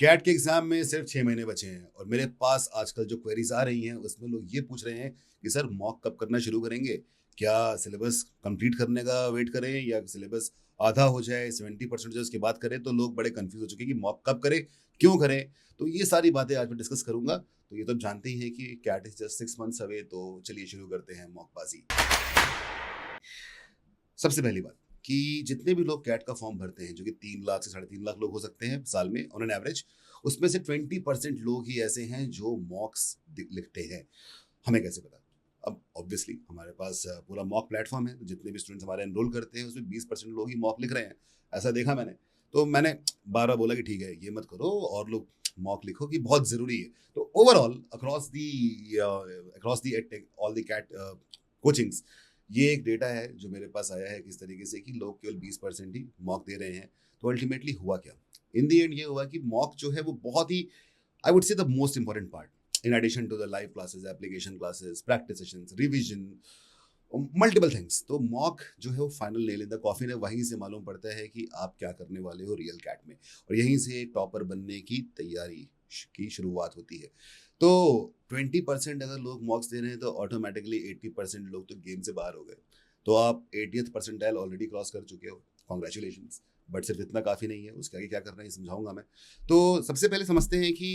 Cat के exam में सिर्फ 6 महीने बचे हैं और मेरे पास आजकल जो क्वेरीज आ रही हैं उसमें लोग ये पूछ रहे हैं कि सर मॉक कब करना शुरू करेंगे। क्या सिलेबस कंप्लीट करने का वेट करें या सिलेबस आधा हो जाए 70% जो उसके बाद करें। तो लोग बड़े कंफ्यूज हो चुके हैं कि मॉक कब करें, क्यों करें। तो ये सारी बातें आज मैं डिस्कस करूंगा। तो ये तो आप जानते ही हैं कि CAT is just 6 months away. तो चलिए शुरू करते हैं मॉकबाजी। सबसे पहली बात कि जितने भी लोग कैट का फॉर्म भरते हैं, जो कि 3 लाख से 3.5 लाख लोग हो सकते हैं साल में ऑन एन एवरेज, उसमें से 20% लोग ही ऐसे हैं जो मॉक्स लिखते हैं। हमें कैसे पता? अब ऑब्वियसली हमारे पास पूरा मॉक प्लेटफॉर्म है, तो जितने भी स्टूडेंट्स हमारे एनरोल करते हैं उसमें 20% लोग ही मॉक लिख रहे हैं। ऐसा देखा मैंने। तो मैंने बार बार बोला कि ठीक है ये मत करो और लोग मॉक लिखो कि बहुत ज़रूरी है। तो overall across the all the CAT coachings, ये एक डेटा है जो मेरे पास आया है किस तरीके से कि लोग केवल 20% ही मॉक दे रहे हैं। तो अल्टीमेटली हुआ क्या? इन दी एंड ये हुआ कि मॉक जो है वो बहुत ही, I would say, the most important part in addition to the live classes, application classes, practice sessions, revision, multiple things. तो मॉक जो है वो final nail in the coffin है। वहीं से मालूम पड़ता है कि आप क्या करने वाले हो रियल कैट में, और यहीं से टॉपर बनने की तैयारी की शुरुआत होती है। तो 20% अगर लोग मॉक्स दे रहे हैं तो ऑटोमेटिकली 80% लोग तो गेम से बाहर हो गए। तो आप 80th परसेंटाइल ऑलरेडी क्रॉस कर चुके हो, कॉन्ग्रेचुलेशन। बट सिर्फ इतना काफ़ी नहीं है, उसके आगे क्या करना है ये समझाऊंगा मैं। तो सबसे पहले समझते हैं कि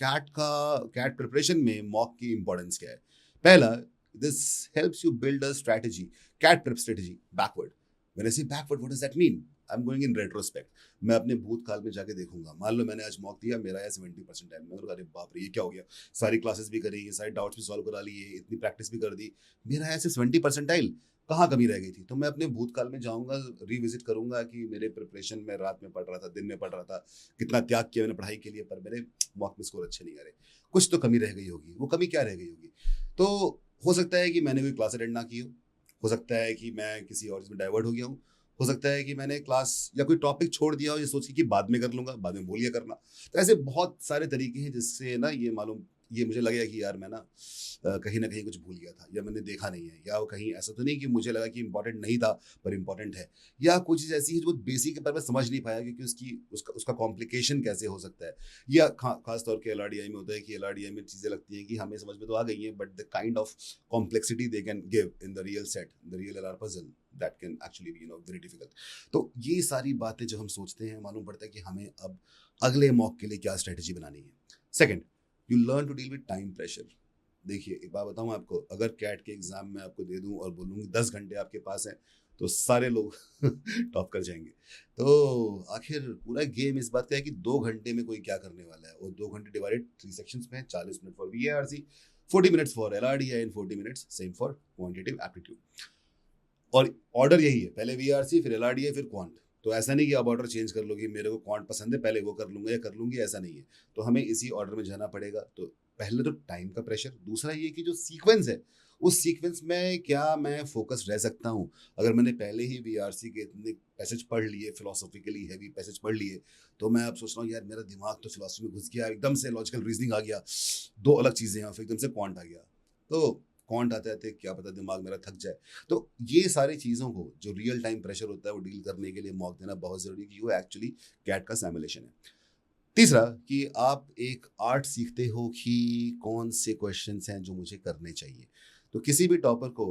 कैट प्रिपरेशन में मॉक की इंपॉर्टेंस क्या है। पहला, this helps you build a strategy, cat prep strategy backward. When I say backward, what does that mean? I'm going in retrospect. मैं अपने भूतकाल में जाके देखूंगा। मान लो मैंने आज मॉक दिया, मेरा आया 70% टाइम। मैं बोलूंगा अरे बाप रे ये क्या हो गया। सारी क्लासेस भी करी, सारे डाउट्स भी सॉल्व करा लिए, इतनी प्रैक्टिस भी कर दी, मेरा आया सिर्फ 70%। कहाँ कमी रह गई थी? तो मैं अपने भूतकाल में जाऊंगा, रिविजिट करूंगा कि मेरे प्रिपरेशन में रात में पढ़ रहा था, दिन में पढ़ रहा था, कितना त्याग किया मैंने पढ़ाई के लिए, पर मेरे मॉक में स्कोर अच्छे नहीं आ रहे। कुछ तो कमी रह गई होगी। वो कमी क्या रह गई होगी? तो हो सकता है कि मैंने कोई क्लास अटेंड ना की हो सकता है कि मैं किसी और चीज़ में डाइवर्ट हो गया हूँ, हो सकता है कि मैंने क्लास या कोई टॉपिक छोड़ दिया हो ये सोच के कि बाद में कर लूंगा, बाद में भूल गया करना। तो ऐसे बहुत सारे तरीके हैं जिससे ना ये मुझे लगेगा कि यार मैं कहीं ना कहीं कुछ भूल गया था, या मैंने देखा नहीं है, या वो कहीं ऐसा तो नहीं कि मुझे लगा कि इंपॉर्टेंट नहीं था पर इंपॉर्टेंट है, या कोई चीज़ ऐसी है जो बहुत बेसिक है पर मैं समझ नहीं पाया क्योंकि उसका कॉम्प्लिकेशन कैसे हो सकता है। या खास तौर के एलआरडीआई में होता है कि एलआरडीआई में चीज़ें लगती हैं कि हमें समझ में तो आ गई हैं, but the kind of complexity they can give in the real set, the real LR puzzle, that can actually be very difficult. तो ये सारी बातें जब हम सोचते हैं मालूम पड़ता है कि हमें अब अगले मॉक के लिए क्या स्ट्रेटेजी बनानी है। Second, you learn to deal with time pressure. देखिए एक बात बताऊं आपको, अगर कैट के एग्जाम में आपको दे दूं और बोलूँ 10 घंटे आपके पास है तो सारे लोग टॉप कर जाएंगे। तो आखिर पूरा गेम इस बात का है कि 2 घंटे में कोई क्या करने वाला है। और 2 घंटे डिवाइडेड 3 सेक्शंस में है, 40 minute for VRC, 40 minutes for LRDI and 40 minutes same for quantitative aptitude. और ऑर्डर यही है, पहले वीआरसी फिर एलआरडीआई फिर क्वांट। तो ऐसा नहीं कि आप ऑर्डर चेंज कर लो कि मेरे को क्वांट पसंद है पहले वो कर लूंगा या कर लूंगी, ऐसा नहीं है। तो हमें इसी ऑर्डर में जाना पड़ेगा। तो पहले तो टाइम का प्रेशर, दूसरा ये कि जो सीक्वेंस है उस सीक्वेंस में क्या मैं फोकस रह सकता हूँ। अगर मैंने पहले ही वीआरसी के इतने पैसेज पढ़ लिए, फिलोसॉफिकली हैवी पैसेज पढ़ लिए, तो मैं अब सोच रहा हूँ यार मेरा दिमाग तो फिलोसफी में घुस गया, एकदम से लॉजिकल रीजनिंग आ गया, दो अलग चीज़ें हैं, फिर एकदम से क्वांट आ गया। तो क्वांट आते आते क्या पता दिमाग मेरा थक जाए। तो ये सारी चीज़ों को जो रियल टाइम प्रेशर होता है वो डील करने के लिए मॉक देना बहुत ज़रूरी है, कि वो एक्चुअली कैट का सिमुलेशन है। तीसरा कि आप एक आर्ट सीखते हो कि कौन से क्वेश्चंस हैं जो मुझे करने चाहिए। तो किसी भी टॉपर को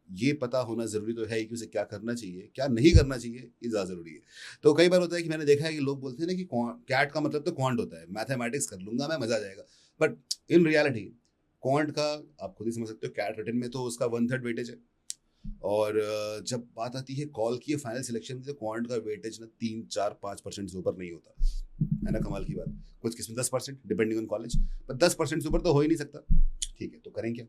ये पता होना ज़रूरी तो है ही कि उसे क्या करना चाहिए, क्या नहीं करना चाहिए, ये ज़्यादा ज़रूरी है। तो कई बार होता है कि मैंने देखा है कि लोग बोलते हैं ना कि कैट का मतलब तो क्वांट होता है, मैथमेटिक्स कर लूंगा मैं, मज़ा आ जाएगा। बट इन रियलिटी क्वांट का आप खुद ही समझ सकते हो, कैट रिटन में तो उसका 1/3 वेटेज है। और जब बात आती है कॉल की फाइनल सिलेक्शन, तो क्वांट का वेटेज ना 3 4 5% से ऊपर नहीं होता है ना। कमाल की बात, कुछ किस्म 10% डिपेंडिंग ऑन कॉलेज, पर 10% से ऊपर तो हो ही नहीं सकता। ठीक है, तो करें क्या?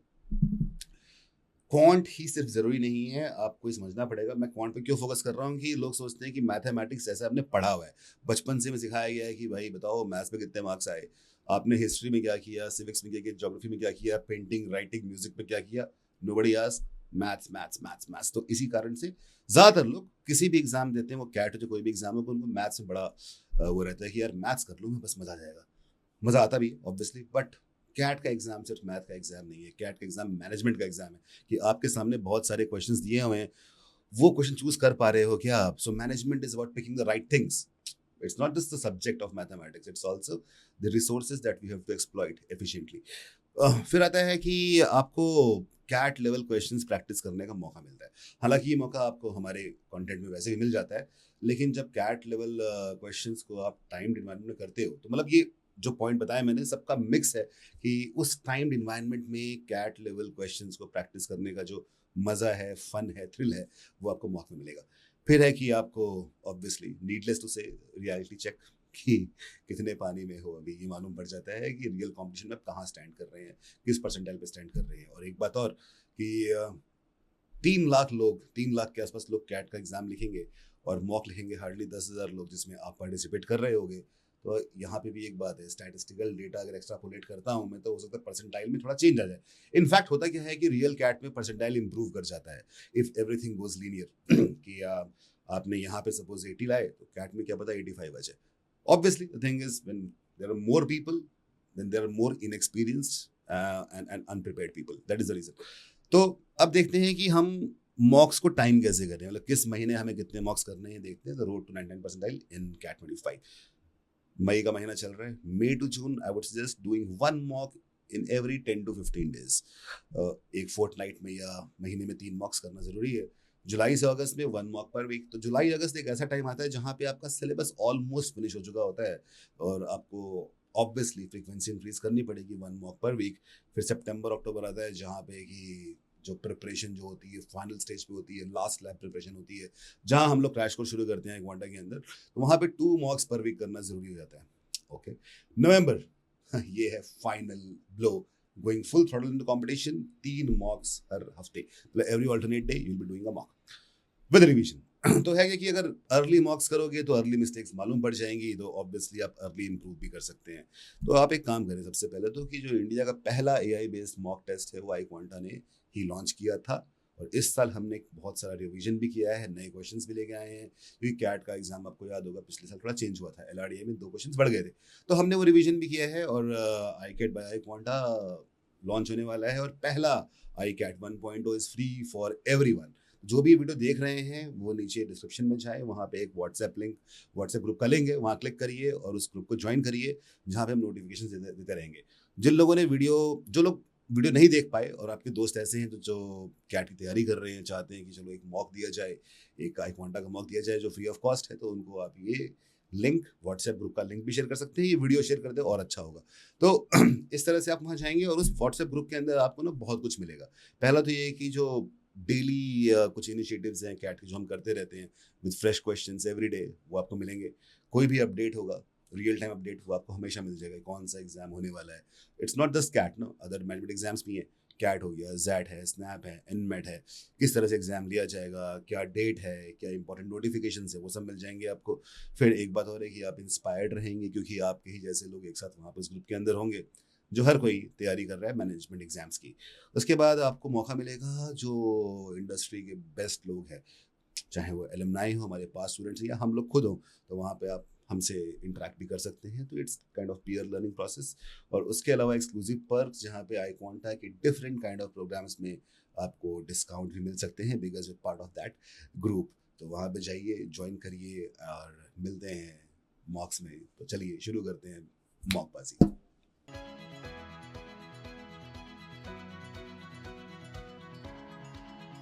क्वांट ही सिर्फ जरूरी नहीं है, आपको ये समझना पड़ेगा। मैं क्वांट पे क्यों फोकस कर रहा हूँ कि लोग सोचते हैं कि मैथमेटिक्स ऐसा आपने पढ़ा हुआ है, बचपन से में सिखाया गया है कि भाई बताओ मैथ्स में कितने मार्क्स आए, आपने हिस्ट्री में क्या किया, सिविक्स में क्या किया, ज्योग्राफी में क्या किया, पेंटिंग राइटिंग म्यूजिक में क्या किया। Nobody asks maths maths maths maths. तो इसी कारण से ज्यादातर लोग किसी भी एग्जाम देते हैं, वो कैट हो जो कोई भी एग्जाम हो, उनको मैथ्स में बड़ा वो रहता है कि यार मैथ्स कर लूँ मैं बस, मजा आ जाएगा। मजा आता भी है ऑब्वियसली, बट कैट का एग्जाम सिर्फ मैथ का एग्जाम नहीं है। कैट का एग्जाम मैनेजमेंट का एग्जाम है, कि आपके सामने बहुत सारे क्वेश्चंस दिए हुए हैं, वो क्वेश्चन चूज कर पा रहे हो क्या आप। So management is about picking the right things. It's not just the subject of mathematics, it's also the resources that we have to exploit efficiently. फिर आता है कि आपको कैट लेवल क्वेश्चंस प्रैक्टिस करने का मौका मिलता है। हालांकि ये मौका आपको हमारे कंटेंट में वैसे भी मिल जाता है, लेकिन जब कैट लेवल क्वेश्चंस को आप टाइम्ड एनवायरनमेंट में करते हो, तो मतलब ये जो पॉइंट बताया मैंने सबका मिक्स है कि उस टाइम्ड एनवायरनमेंट में कैट लेवल क्वेश्चंस को प्रैक्टिस करने का जो मज़ा है, फन है, थ्रिल है, वो आपको मौका में मिलेगा। फिर है कि आपको ऑब्वियसली नीडलेस टू से रियलिटी चेक कि कितने पानी में हो अभी ये मालूम पड़ जाता है कि रियल कंपटीशन में आप कहाँ स्टैंड कर रहे हैं, किस परसेंटाइल पे स्टैंड कर रहे हैं। और एक बात और कि 3 लाख के आसपास लोग कैट का एग्जाम लिखेंगे और मॉक लिखेंगे हार्डली 10,000 लोग, जिसमें आप पार्टिसिपेट कर रहे होगे। तो यहाँ पे भी एक बात है, स्टैटिस्टिकल डेटा अगर एक्स्ट्रापोलेट करता हूँ मैं, तो हो सकता है परसेंटाइल में थोड़ा चेंज आ जाए। इनफैक्ट होता क्या है कि रियल कैट में परसेंटाइल इंप्रूव कर जाता है इफ एवरीथिंग गोज लीनियर कि आपने यहाँ पे सपोज 80 लाए तो कैट में क्या पता 85 आ जाए। Obviously, the thing is when there are more people, then there are more inexperienced and unprepared people. That is the reason. तो अब देखते हैं कि हम मॉक्स को टाइम कैसे करें, मतलब किस महीने हमें कितने मॉक्स करने हैं, देखते हैं। The road to 99 percentile in CAT 25। मई का महीना चल रहा है, May to June I would suggest doing 1 mock in every 10 to 15 days। एक फोर्टनाइट में या महीने में 3 मॉक्स करना जरूरी है। जुलाई से अगस्त में 1 मॉक पर वीक। तो जुलाई अगस्त एक ऐसा टाइम आता है जहाँ पे आपका सिलेबस ऑलमोस्ट फिनिश हो चुका होता है और आपको ऑब्वियसली फ्रीक्वेंसी इंक्रीज करनी पड़ेगी 1 मॉक पर वीक। फिर सितंबर अक्टूबर आता है जहाँ पे कि जो प्रिपरेशन जो होती है फाइनल स्टेज पे होती है, लास्ट लैब प्रिपरेशन होती है, जहाँ हम लोग क्रैश कोर्स शुरू करते हैं क्वांटा के अंदर। तो वहाँ पे 2 मॉक्स पर वीक करना जरूरी हो जाता है। ओके, नवंबर ये है final blow, going full throttle into competition. 3 mocks हर हफ्ते, मतलब every alternate day you will be doing a mock with revision. तो है कि अगर अर्ली मॉक्स करोगे तो अर्ली मिस्टेक्स मालूम पड़ जाएंगी, तो ऑब्वियसली आप अर्ली इंप्रूव भी कर सकते हैं। तो आप एक काम करें सबसे पहले तो कि जो इंडिया का पहला AI बेस्ड मॉक टेस्ट है वो iQuanta ने ही लॉन्च किया था, और इस साल हमने बहुत सारा रिवीजन भी किया है, नए क्वेश्चंस भी लेके आए हैं। क्योंकि कैट का एग्जाम आपको याद होगा पिछले साल थोड़ा चेंज हुआ था, LRDA में 2 क्वेश्चंस बढ़ गए थे, तो हमने वो रिवीजन भी किया है। और iCAT बाय iQuanta लॉन्च होने वाला है, और पहला iCAT 1.0 is free for everyone. जो भी वीडियो देख रहे हैं वो नीचे डिस्क्रिप्शन में जाए, वहाँ पे एक व्हाट्सएप लिंक, व्हाट्सएप ग्रुप का लिंक है, वहाँ क्लिक करिए और उस ग्रुप को ज्वाइन करिए, जहाँ पे हम नोटिफिकेशन देते रहेंगे। जिन लोगों ने जो लोग वीडियो नहीं देख पाए और आपके दोस्त ऐसे हैं तो जो कैट की तैयारी कर रहे हैं, चाहते हैं कि चलो एक मॉक दिया जाए, एक iQuanta का मॉक दिया जाए जो फ्री ऑफ कॉस्ट है, तो उनको आप ये लिंक, व्हाट्सएप ग्रुप का लिंक भी शेयर कर सकते हैं, ये वीडियो शेयर कर दे और अच्छा होगा। तो इस तरह से आप वहाँ जाएंगे और उस व्हाट्सएप ग्रुप के अंदर आपको ना बहुत कुछ मिलेगा। पहला तो ये है कि जो डेली कुछ इनिशिएटिव्स हैं कैट के जो हम करते रहते हैं with fresh questions every day, वो आपको मिलेंगे। कोई भी अपडेट होगा, रियल टाइम अपडेट वो आपको हमेशा मिल जाएगा, कौन सा एग्जाम होने वाला है। It's not just CAT, no other management exams भी हैं। कैट हो गया, जैट है, स्नैप है, एनमेट है, किस तरह से एग्जाम लिया जाएगा, क्या डेट है, क्या इंपॉर्टेंट नोटिफिकेशन है, वो सब मिल जाएंगे आपको। फिर एक बात और है कि आप इंस्पायर्ड रहेंगे क्योंकि आपके ही जैसे लोग एक साथ वहाँ पर इस ग्रुप के अंदर होंगे जो हर कोई तैयारी कर रहा है मैनेजमेंट एग्जाम्स की। उसके बाद आपको मौका मिलेगा जो इंडस्ट्री के बेस्ट लोग हैं, चाहे वो एलुमनाई हो, हमारे पास स्टूडेंट्स या हम लोग खुद हों, तो वहाँ पे आप हमसे इंटरेक्ट भी कर सकते हैं। तो it's kind of peer learning process. और उसके अलावा एक्सक्लूसिव पर्क्स, जहाँ पे iQuanta के डिफरेंट काइंड ऑफ प्रोग्राम्स में आपको डिस्काउंट भी मिल सकते हैं because we part of that group. तो वहाँ पे जाइए, ज्वाइन करिए और मिलते हैं मॉक्स में। तो चलिए शुरू करते हैं मॉक बाजी।